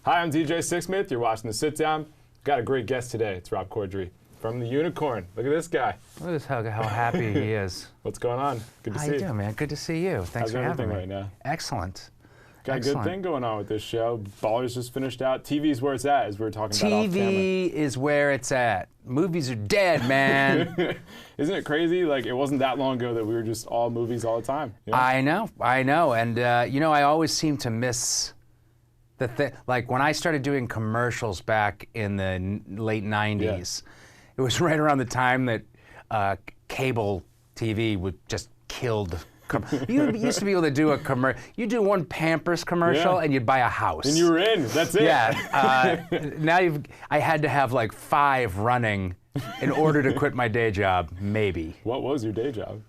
Hi, I'm DJ Sixsmith. You're watching The Sit Down. Got a great guest today. It's Corddry from the Unicorn. Look at this guy. Look at how happy he is. What's going on? Good to see you. How you doing, man? Good to see you. Thanks for having me. How's everything right now? Excellent. Got a good thing going on with this show. Ballers just finished out. TV's where it's at, as we were talking about off camera. TV is where it's at. Movies are dead, man. Isn't it crazy? Like, it wasn't that long ago that we were just all movies all the time. You know? I know. And, you know, I always seem to miss the thing. Like, when I started doing commercials back in the late 90s, it was right around the time that cable TV would just killed. You used to be able to do a commercial. You do one Pampers commercial and you'd buy a house. And you were in. That's it. Yeah. Now I had to have like 5 running in order to quit my day job, maybe. What was your day job?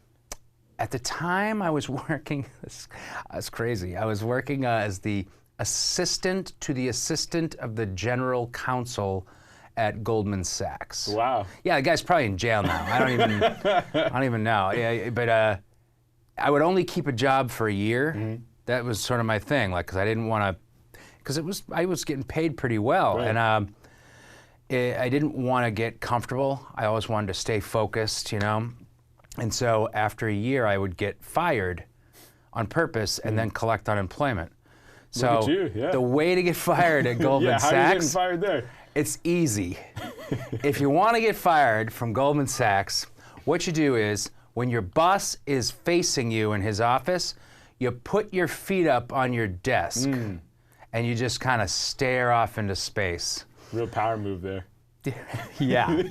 At the time, I was working. That's crazy. I was working as the assistant to the assistant of the general counsel at Goldman Sachs. Wow. Yeah, the guy's probably in jail now. I don't even know. Yeah, but. I would only keep a job for a year. Mm-hmm. That was sort of my thing, like, because I didn't want to, because I was getting paid pretty well, right. And I didn't want to get comfortable. I always wanted to stay focused, you know. And so after a year, I would get fired on purpose and then collect unemployment. So look at you, yeah. The way to get fired at Goldman Sachs. How are you getting fired there? It's easy. If you want to get fired from Goldman Sachs, what you do is, when your boss is facing you in his office, you put your feet up on your desk and you just kind of stare off into space. Real power move there. Yeah.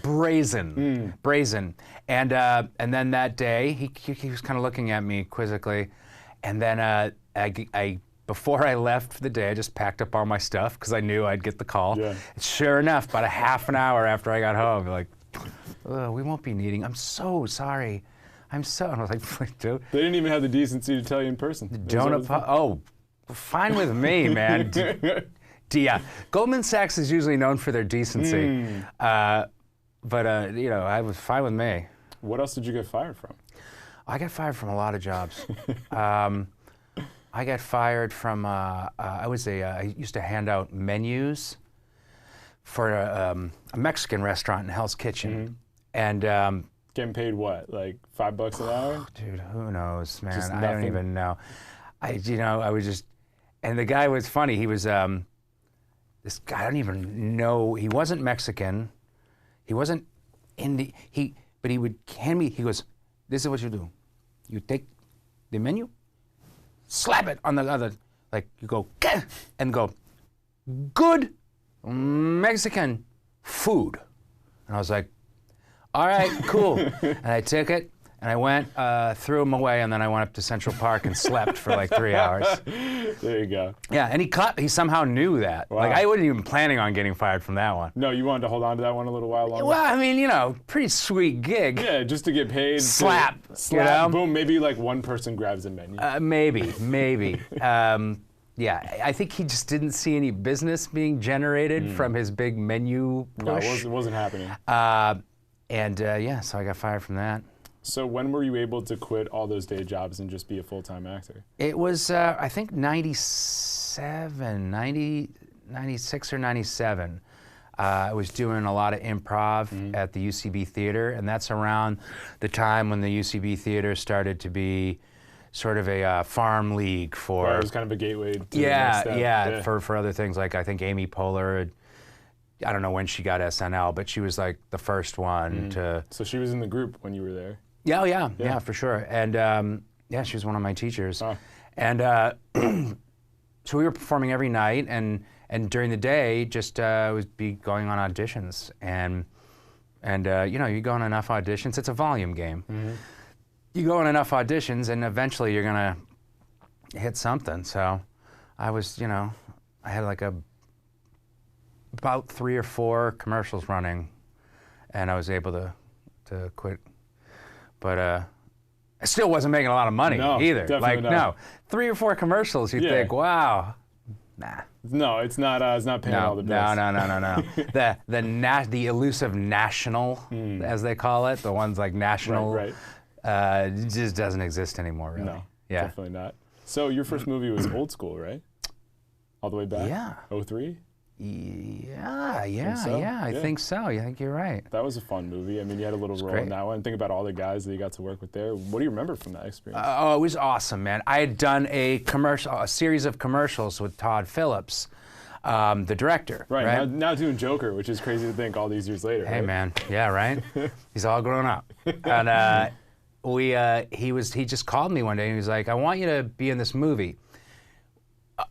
Brazen. And then that day, he was kind of looking at me quizzically. And then before I left for the day, I just packed up all my stuff because I knew I'd get the call. Yeah. Sure enough, about a half an hour after I got home, like, we won't be needing. I'm so sorry. I was like, dude. They didn't even have the decency to tell you in person. Fine with me, man. Yeah, Goldman Sachs is usually known for their decency, but you know, I was fine with me. What else did you get fired from? I got fired from a lot of jobs. I got fired from. I used to hand out menus for a Mexican restaurant in Hell's Kitchen, and getting paid what, like $5 an hour? Dude, who knows, man? I don't even know. I was just, and the guy was funny. He was this guy. I don't even know. He wasn't Mexican. He wasn't Indian. But he would hand me. He goes, "This is what you do. You take the menu, slap it on the other, like you go, and go, good Mexican food." And I was like, all right, cool. And I took it, and I went, threw them away, and then I went up to Central Park and slept for like 3 hours. There you go. Yeah, and he somehow knew that. Wow. Like, I wasn't even planning on getting fired from that one. No, you wanted to hold on to that one a little while longer? Well, I mean, you know, pretty sweet gig. Yeah, just to get paid. Slap, you know? Boom, maybe like one person grabs a menu. Maybe. Yeah, I think he just didn't see any business being generated from his big menu push. No, it wasn't happening. So I got fired from that. So when were you able to quit all those day jobs and just be a full-time actor? It was, I think, 96 or 97. I was doing a lot of improv at the UCB Theater, and that's around the time when the UCB Theater started to be sort of a farm league for... Right, it was kind of a gateway to the next step. For other things, like I think Amy Poehler, I don't know when she got SNL, but she was like the first one to... So she was in the group when you were there? Yeah, for sure. And she was one of my teachers. Oh. And so we were performing every night, and during the day, just would be going on auditions. And you know, you go on enough auditions, it's a volume game. You go on enough auditions, and eventually you're gonna hit something. So I was, you know, I had like about 3 or 4 commercials running, and I was able to quit. But I still wasn't making a lot of money either. Definitely like, no, 3 or 4 commercials, you think, wow, nah. No, it's not paying all the bills. No. The elusive national, as they call it, the ones like national, right. Just doesn't exist anymore, really. No, definitely not. So your first movie was Old School, right? All the way back? Yeah. 03? I think so. I think you're right. That was a fun movie. I mean, you had a little role in that one. Think about all the guys that you got to work with there. What do you remember from that experience? Oh, it was awesome, man. I had done a series of commercials with Todd Phillips, the director. Right. Now doing Joker, which is crazy to think all these years later. Hey, right? man. Yeah, right? He's all grown up. And he just called me one day and he was like, I want you to be in this movie.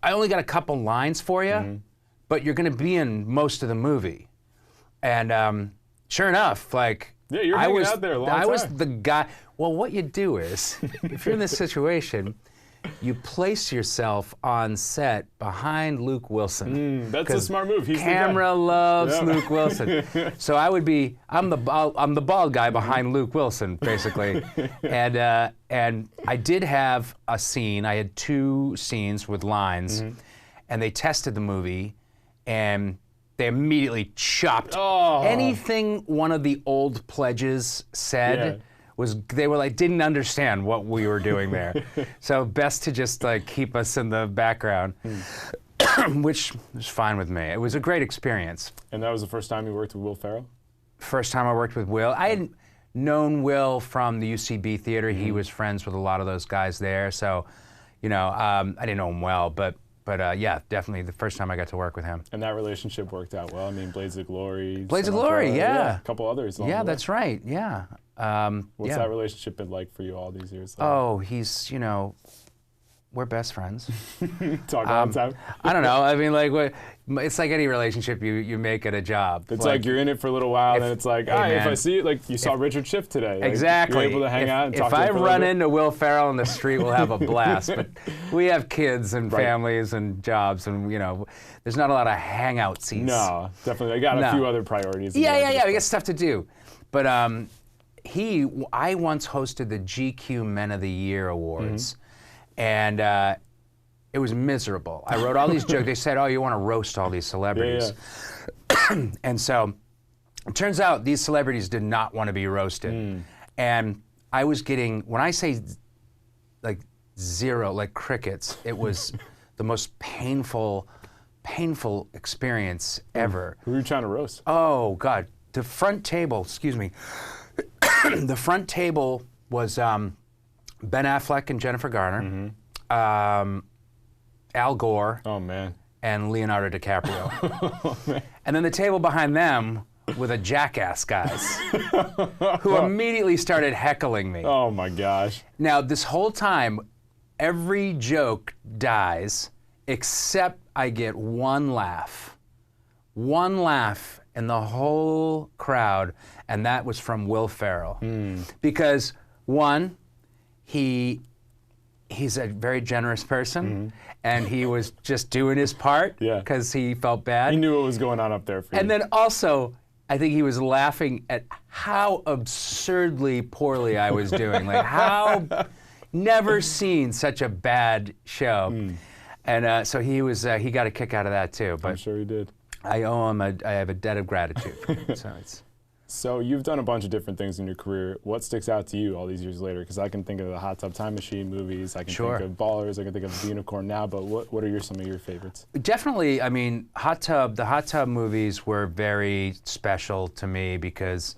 I only got a couple lines for you, but you're going to be in most of the movie. And sure enough, like, yeah, you're hanging out there a long time. I was the guy. Well, what you do is, if you're in this situation, you place yourself on set behind Luke Wilson. That's a smart move. He's camera loves Luke Wilson. So I'm the bald guy behind Luke Wilson, basically. And I did have a scene. I had 2 scenes with lines, and they tested the movie, and they immediately chopped anything one of the old pledges said. They were like, didn't understand what we were doing there. So best to just like keep us in the background, which was fine with me. It was a great experience. And that was the first time you worked with Will Ferrell? First time I worked with Will. I had known Will from the UCB theater. He was friends with a lot of those guys there. So, I didn't know him well, but yeah, definitely the first time I got to work with him. And that relationship worked out well. I mean, Blades of Glory. Blades of Glory, yeah. A couple others. Yeah, that's right, yeah. What's that relationship been like for you all these years? Oh, he's, we're best friends. Talk all the time? I don't know. I mean, like, it's like any relationship you make at a job. It's like you're in it for a little while, and then it's like, if I see it, like you saw Richard Schiff today. Like, exactly. You're able to hang out and talk to him. If I run into Will Ferrell in the street, we'll have a blast. But we have kids and families and jobs, and, there's not a lot of hangout seats. No, definitely. I got a few other priorities. Yeah. We got stuff to do. But I once hosted the GQ Men of the Year Awards, and it was miserable. I wrote all these jokes. They said, you want to roast all these celebrities. Yeah. And so it turns out these celebrities did not want to be roasted. And I was getting, when I say like 0, like crickets, it was the most painful experience ever. Who were you trying to roast? Oh, God. The front table, excuse me. The front table was Ben Affleck and Jennifer Garner, Al Gore, and Leonardo DiCaprio. Oh, man. And then the table behind them were the Jackass guys, who immediately started heckling me. Oh, my gosh. Now, this whole time, every joke dies, except I get one laugh. One laugh in the whole crowd, and that was from Will Ferrell. Because, one, he's a very generous person, and he was just doing his part because he felt bad. He knew what was going on up there for you. And then also, I think he was laughing at how absurdly poorly I was doing. Like, how never seen such a bad show. And so he got a kick out of that too. But I'm sure he did. I owe him I have a debt of gratitude for him. So you've done a bunch of different things in your career. What sticks out to you all these years later? Because I can think of the Hot Tub Time Machine movies. I can think of Ballers. I can think of The Unicorn Now. But what are some of your favorites? Definitely, I mean, the Hot Tub movies were very special to me because,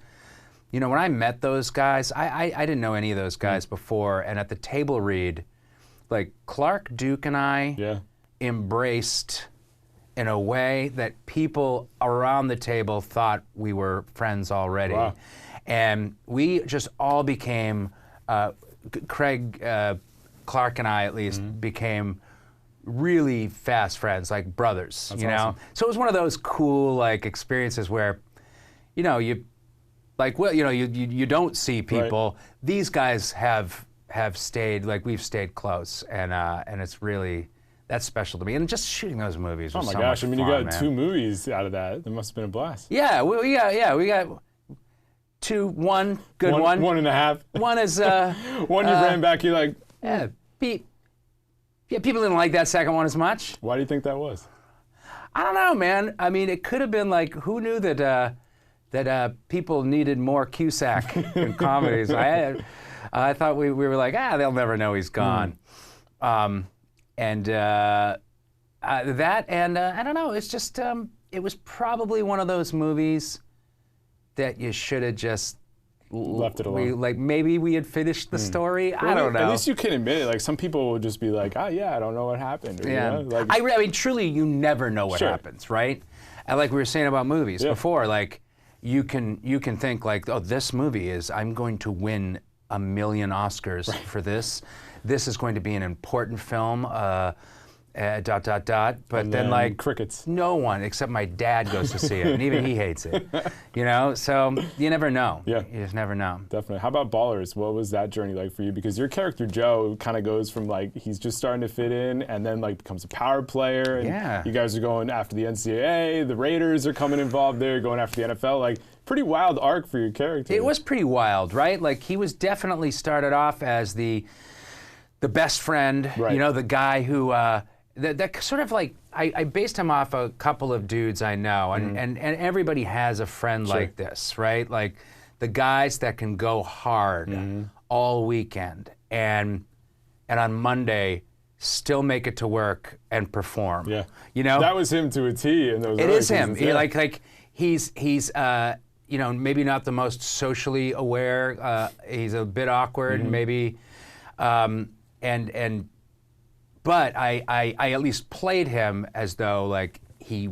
when I met those guys, I didn't know any of those guys before. And at the table read, like Clark Duke and I embraced in a way that people around the table thought we were friends already. Wow. And we just all became, Craig, Clark and I at least, became really fast friends, like brothers. That's awesome. So it was one of those cool experiences where, you don't see people. Right. These guys have stayed, we've stayed close, and it's really, that's special to me. And just shooting those movies was so much fun. Oh my gosh, I mean, you got 2 movies out of that. That must have been a blast. Yeah, we got 2, 1 good one. 1.5. One is one you ran back, you're like, people didn't like that second one as much. Why do you think that was? I don't know, man. I mean, it could have been like, who knew that people needed more Cusack in comedies? I thought we were like, they'll never know he's gone. And That and I don't know. It's just it was probably one of those movies that you should have just left it alone. Like maybe we had finished the story. Well, I don't know. At least you can admit it. Like some people would just be like, "Oh yeah, I don't know what happened." Or, yeah. You know, like, I mean, truly, you never know what happens, right? And like we were saying about movies before, like you can think like, "Oh, this movie is I'm going to win 1 million Oscars for this. This is going to be an important film." But then like crickets. No one except my dad goes to see it, and even he hates it. You know, so you never know. Yeah, you just never know. Definitely. How about Ballers? What was that journey like for you? Because your character Joe kind of goes from like he's just starting to fit in, and then like becomes a power player. And you guys are going after the NCAA. The Raiders are coming involved there, going after the NFL. Like pretty wild arc for your character. It was pretty wild, right? Like he was definitely started off as the best friend. You know, the guy who. That sort of like, I based him off a couple of dudes I know, and everybody has a friend like this, right? Like the guys that can go hard all weekend and on Monday still make it to work and perform. Yeah, you know that was him to a T. In those it is him. Like he's you know, maybe not the most socially aware. He's a bit awkward, maybe, But I at least played him as though like he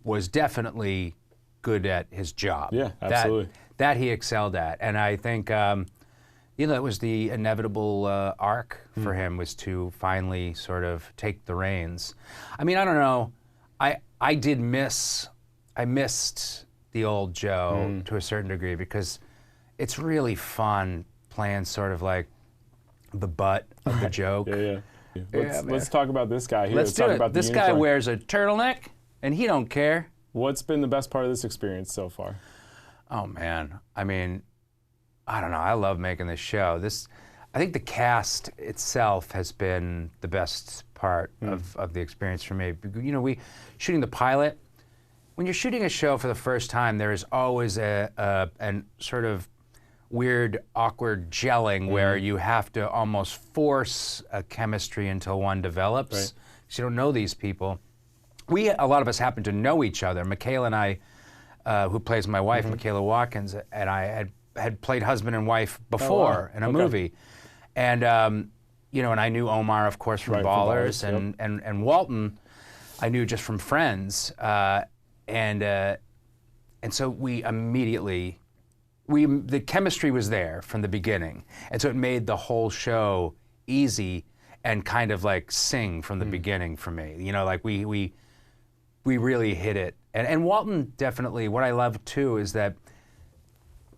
was definitely good at his job. Yeah, absolutely. That he excelled at, and I think you know, it was the inevitable arc for him was to finally sort of take the reins. I mean, I don't know. I missed the old Joe to a certain degree because it's really fun playing sort of like the butt of the joke. Let's talk about this guy here. Let's do it. This guy wears a turtleneck, and he don't care. What's been the best part of this experience so far? Oh, man. I mean, I don't know. I love making this show. I think the cast itself has been the best part of the experience for me. You know, shooting the pilot, when you're shooting a show for the first time, there is always an sort of weird, awkward gelling where you have to almost force a chemistry until one develops. Right. So you don't know these people. A lot of us happen to know each other. Michaela and I, who plays my wife, Michaela Watkins, and I had played husband and wife before in a movie. And, you know, and I knew Omar, of course, from Ballers, and Walton I knew just from friends. And so we immediately, the chemistry was there from the beginning, and so it made the whole show easy and kind of like sing from the beginning for me. You know, like we really hit it. And Walton definitely, what I love too is that,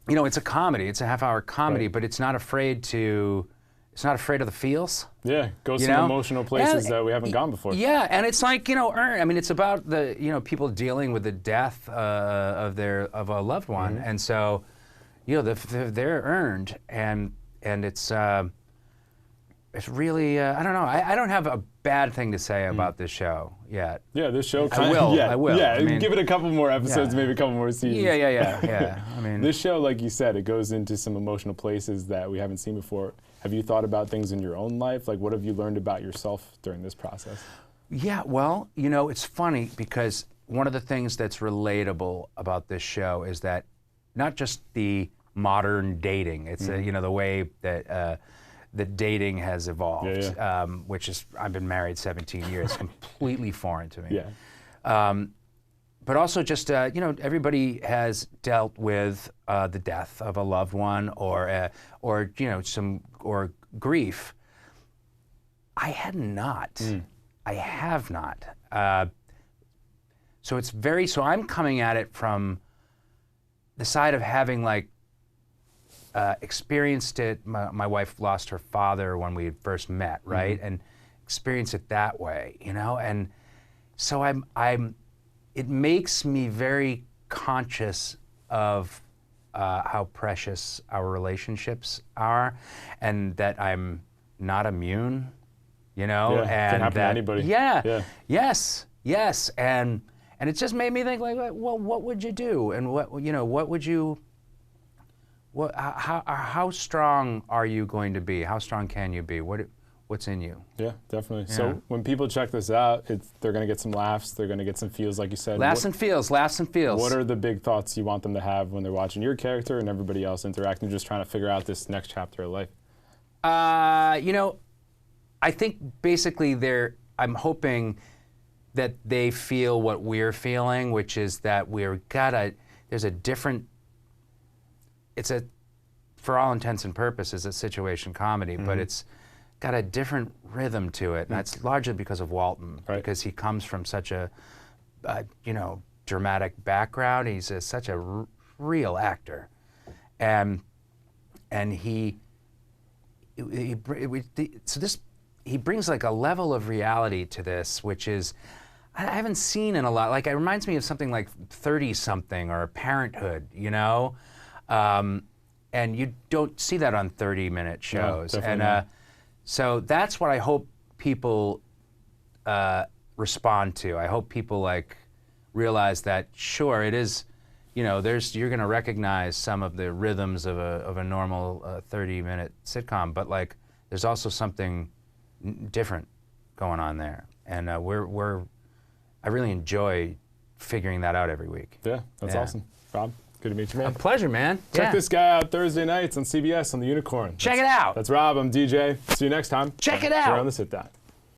you know, it's a comedy, it's a half-hour comedy, but it's not afraid of the feels. Yeah, goes to emotional places that we haven't gone before. Yeah, and it's like, you know, I mean, it's about the, you know, people dealing with the death of a loved one, and so, you know, they're earned, and it's really, I don't know, I don't have a bad thing to say about this show yet. Yeah, this show I will. Yeah, I mean, give it a couple more episodes, maybe a couple more seasons. Yeah. I mean, this show, like you said, it goes into some emotional places that we haven't seen before. Have you thought about things in your own life? Like, what have you learned about yourself during this process? Yeah, well, you know, it's funny because one of the things that's relatable about this show is that not just the modern dating, it's you know, the way that that dating has evolved, which is, I've been married 17 years, completely foreign to me. But also just, you know, everybody has dealt with the death of a loved one or you know, or grief. I had not. I have not. So it's so I'm coming at it from the side of having like experienced it. My wife lost her father when we had first met, right? And experienced it that way, you know? And so it makes me very conscious of how precious our relationships are, and that I'm not immune, you know? And can happen to anybody. Yes. And it just made me think, like, well, what would you do? And what, you know, what would you, how strong are you going to be? How strong can you be? What what's in you. Yeah, definitely. Yeah. So when people check this out, they're going to get some laughs, they're going to get some feels, like you said. Laughs and feels. What are the big thoughts you want them to have when they're watching your character and everybody else interacting, just trying to figure out this next chapter of life? You know, I think basically I'm hoping that they feel what we're feeling, which is that there's a different, for all intents and purposes, a situation comedy, but it's got a different rhythm to it, and that's largely because of Walton, because he comes from such a, dramatic background. He's such a real actor, and he brings like a level of reality to this, which is I haven't seen in a lot. Like, it reminds me of something like 30-something or Parenthood, you know. And you don't see that on 30-minute shows. No, and so that's what I hope people respond to. I hope people like realize that, sure, it is, you're going to recognize some of the rhythms of a normal 30-minute sitcom, but like there's also something different going on there. And I really enjoy figuring that out every week. Yeah, that's awesome. Rob? Good to meet you, man. A pleasure, man. Check this guy out Thursday nights on CBS on The Unicorn. Check it out. That's Rob. I'm DJ. See you next time. Check it out. We're on The Sit Down.